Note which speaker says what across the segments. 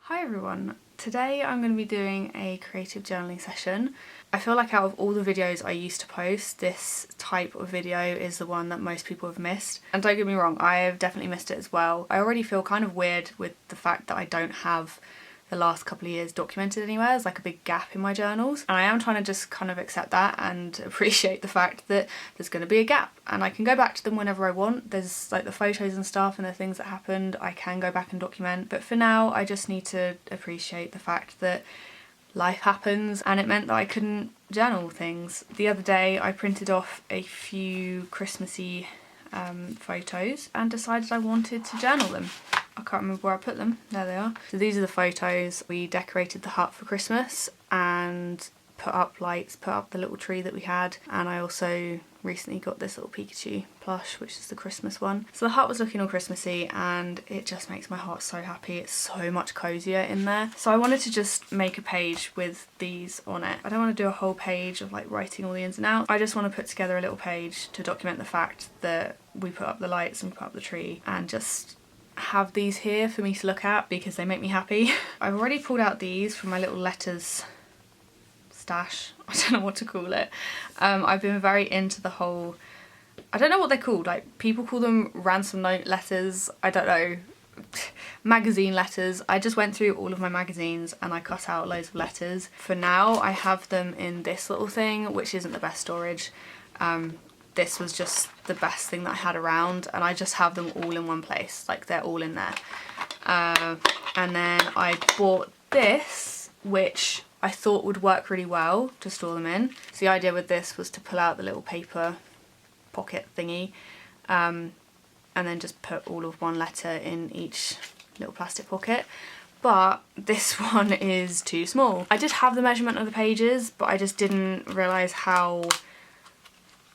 Speaker 1: Hi everyone, today I'm going to be doing a creative journaling session. I feel like out of all the videos I used to post, this type of video is the one that most people have missed. And don't get me wrong, I have definitely missed it as well. I already feel kind of weird with the fact that I don't have the last couple of years documented anywhere. There's like a big gap in my journals, and I am trying to just kind of accept that and appreciate the fact that there's going to be a gap and I can go back to them whenever I want. There's like the photos and stuff and the things that happened I can go back and document, but for now I just need to appreciate the fact that life happens and it meant that I couldn't journal things. The other day I printed off a few Christmassy photos and decided I wanted to journal them. I can't remember where I put them. There they are. So these are the photos. We decorated the hut for Christmas and put up lights, put up the little tree that we had, and I also recently got this little Pikachu plush, which is the Christmas one. So the hut was looking all Christmassy and it just makes my heart so happy. It's so much cozier in there. So I wanted to just make a page with these on it. I don't want to do a whole page of like writing all the ins and outs. I just want to put together a little page to document the fact that we put up the lights and put up the tree and just have these here for me to look at because they make me happy. I've already pulled out these from my little letters stash. I don't know what to call it. I've been very into the whole, I don't know what they're called, like people call them ransom note letters, I don't know, magazine letters. I just went through all of my magazines and I cut out loads of letters. For now I have them in this little thing, which isn't the best storage. This was just the best thing that I had around and I just have them all in one place, like they're all in there. And then I bought this, which I thought would work really well to store them in. So the idea with this was to pull out the little paper pocket thingy and then just put all of one letter in each little plastic pocket. But this one is too small. I did have the measurement of the pages, but I just didn't realise how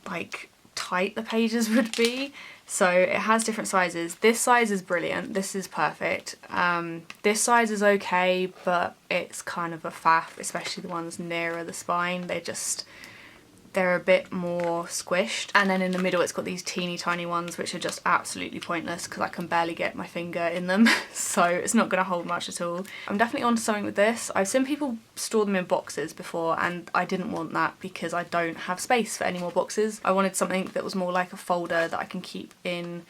Speaker 1: like tight the pages would be. So it has different sizes. This size is brilliant, this is perfect. This size is okay, but it's kind of a faff, especially the ones nearer the spine. They're a bit more squished. And then in the middle it's got these teeny tiny ones which are just absolutely pointless because I can barely get my finger in them. So it's not going to hold much at all. I'm definitely onto something with this. I've seen people store them in boxes before and I didn't want that because I don't have space for any more boxes. I wanted something that was more like a folder that I can keep in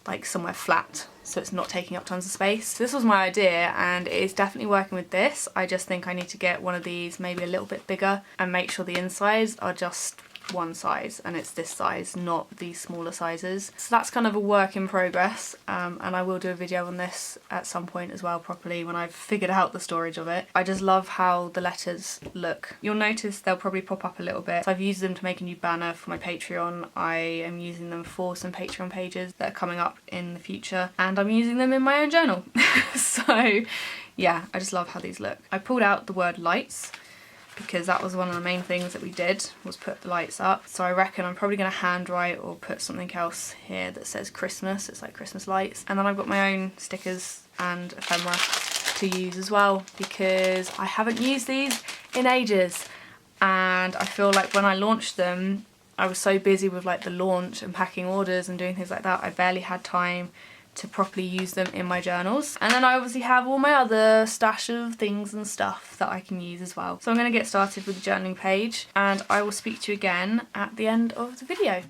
Speaker 1: like somewhere flat so it's not taking up tons of space. So this was my idea and it is definitely working with this. I just think I need to get one of these maybe a little bit bigger and make sure the insides are just one size and it's this size, not these smaller sizes. So that's kind of a work in progress and I will do a video on this at some point as well properly when I've figured out the storage of it. I just love how the letters look. You'll notice they'll probably pop up a little bit. So I've used them to make a new banner for my Patreon. I am using them for some Patreon pages that are coming up in the future and I'm using them in my own journal. So yeah, I just love how these look. I pulled out the word lights because that was one of the main things that we did, was put the lights up. So I reckon I'm probably going to handwrite or put something else here that says Christmas. It's like Christmas lights. And then I've got my own stickers and ephemera to use as well because I haven't used these in ages. And I feel like when I launched them, I was so busy with like the launch and packing orders and doing things like that, I barely had time to properly use them in my journals. And then I obviously have all my other stash of things and stuff that I can use as well. So I'm going to get started with the journaling page and I will speak to you again at the end of the video.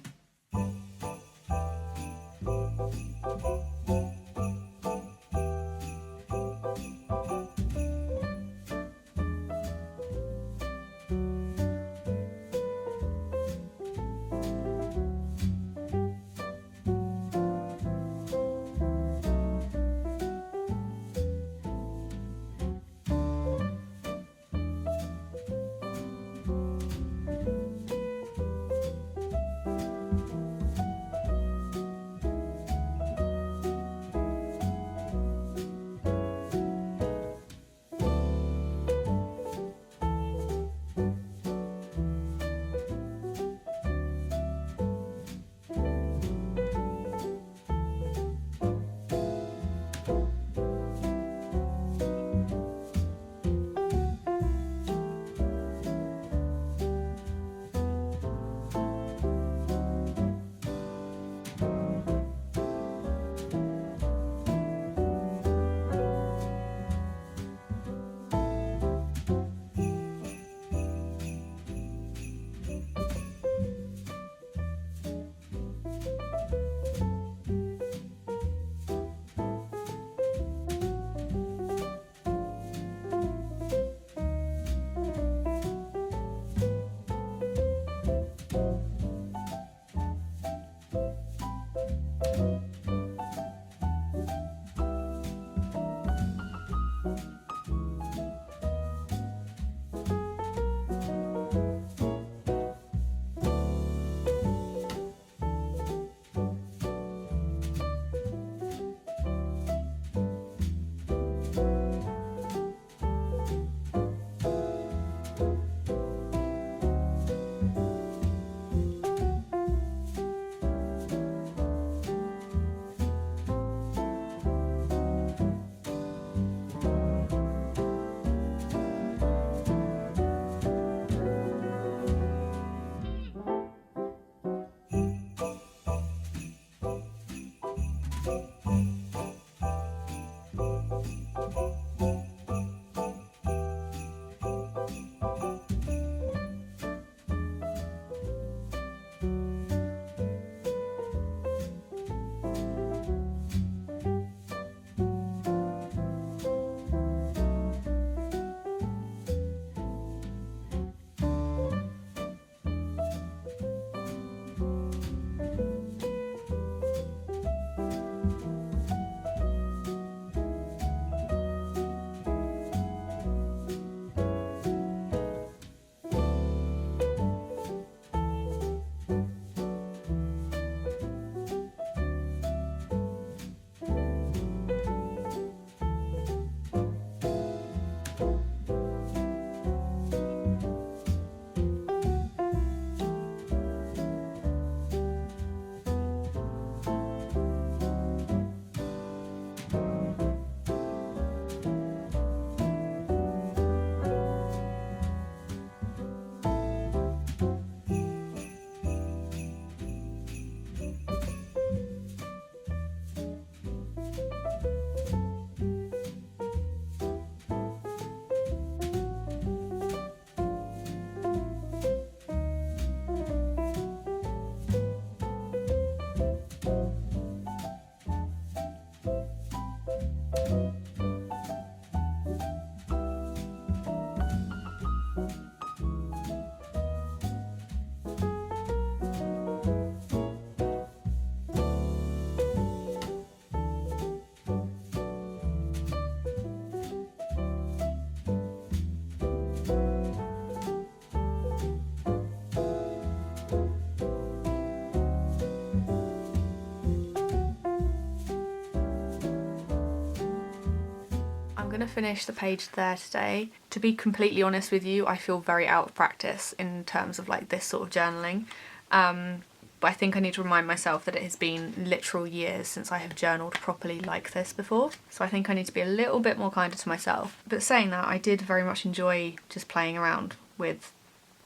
Speaker 1: I'm going to finish the page there today. To be completely honest with you, I feel very out of practice in terms of like this sort of journaling. But I think I need to remind myself that it has been literal years since I have journaled properly like this before. So I think I need to be a little bit more kinder to myself. But saying that, I did very much enjoy just playing around with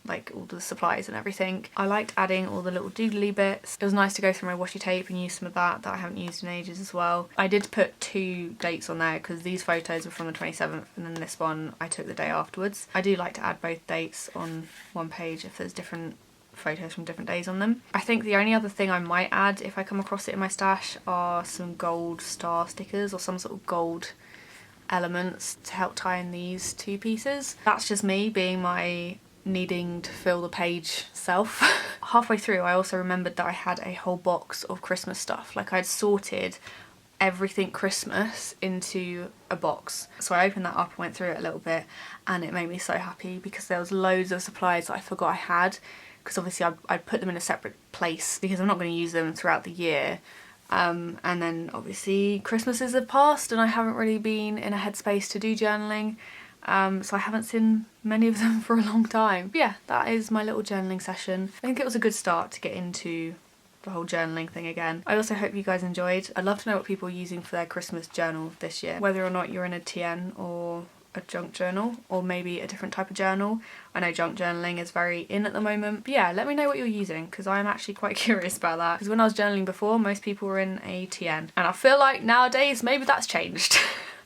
Speaker 1: like all the supplies and everything. I liked adding all the little doodly bits. It was nice to go through my washi tape and use some of that I haven't used in ages as well. I did put 2 dates on there because these photos were from the 27th and then this one I took the day afterwards. I do like to add both dates on one page if there's different photos from different days on them. I think the only other thing I might add if I come across it in my stash are some gold star stickers or some sort of gold elements to help tie in these 2 pieces. That's just me being my needing to fill the page self. Halfway through I also remembered that I had a whole box of Christmas stuff. Like I'd sorted everything Christmas into a box. So I opened that up and went through it a little bit and it made me so happy because there was loads of supplies that I forgot I had because obviously I'd put them in a separate place because I'm not going to use them throughout the year. And then obviously Christmases have passed and I haven't really been in a headspace to do journaling. So I haven't seen many of them for a long time. But yeah, that is my little journaling session. I think it was a good start to get into the whole journaling thing again. I also hope you guys enjoyed. I'd love to know what people are using for their Christmas journal this year. Whether or not you're in a TN or a junk journal or maybe a different type of journal. I know junk journaling is very in at the moment. But yeah, let me know what you're using because I'm actually quite curious about that. Because when I was journaling before, most people were in a TN. And I feel like nowadays maybe that's changed.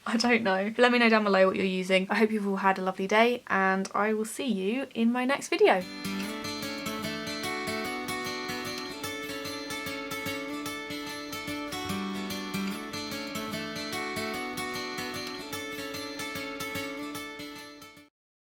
Speaker 1: I don't know. Let me know down below what you're using. I hope you've all had a lovely day and I will see you in my next video.